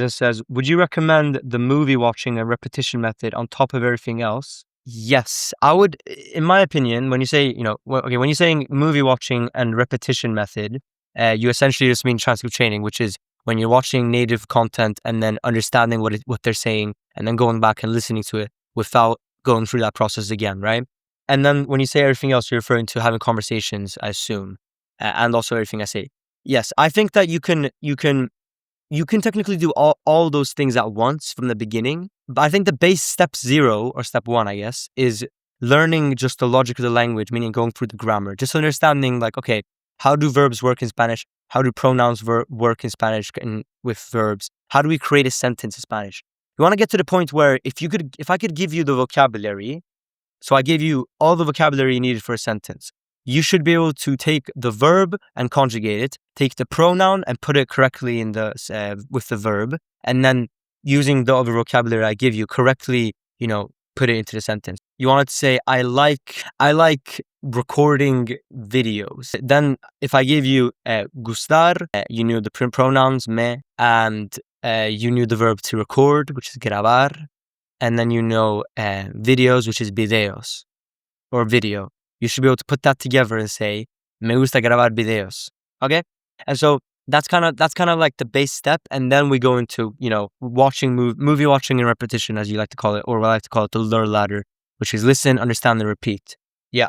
It says, would you recommend the movie watching and repetition method on top of everything else? Yes, I would. In my opinion, when you say, when you're saying movie watching and repetition method, you essentially just mean transcript training, which is when you're watching native content and then understanding what they're saying and then going back and listening to it without going through that process again, right? And then when you say everything else, you're referring to having conversations, I assume, and also everything I say. Yes, I think that you can technically do all those things at once from the beginning. But I think the base step 0 or step 1, I guess, is learning just the logic of the language, meaning going through the grammar, just understanding like, okay, how do verbs work in Spanish? How do pronouns work in Spanish with verbs? How do we create a sentence in Spanish? You want to get to the point where if I could give you the vocabulary, so I gave you all the vocabulary you needed for a sentence, you should be able to take the verb and conjugate it, take the pronoun and put it correctly in with the verb, and then using the other vocabulary I give you correctly, put it into the sentence. You want to say, I like recording videos. Then if I give you gustar, you knew the pronouns me, and you knew the verb to record, which is grabar, and then videos, which is videos or video. You should be able to put that together and say, me gusta grabar videos. Okay? And so that's kind of like the base step. And then we go into, watching movie watching and repetition, as you like to call it, or what I like to call it, the learn ladder, which is listen, understand, and repeat. Yeah.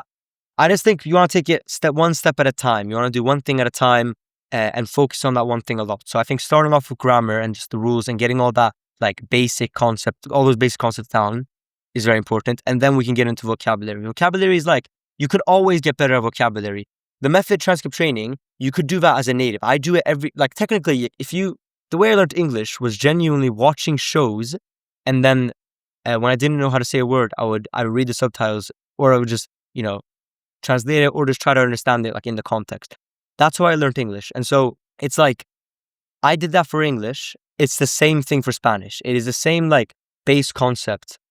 I just think you want to take it one step at a time. You want to do one thing at a time and focus on that one thing a lot. So I think starting off with grammar and just the rules and getting all that like basic concept, all those basic concepts down is very important. And then we can get into vocabulary. Vocabulary is like, you could always get better at vocabulary. The method transcript training, you could do that as a native. I do it technically, the way I learned English was genuinely watching shows. And then when I didn't know how to say a word, I would read the subtitles, or I would just, translate it, or just try to understand it like in the context. That's how I learned English. And so it's like, I did that for English. It's the same thing for Spanish. It is the same like base concept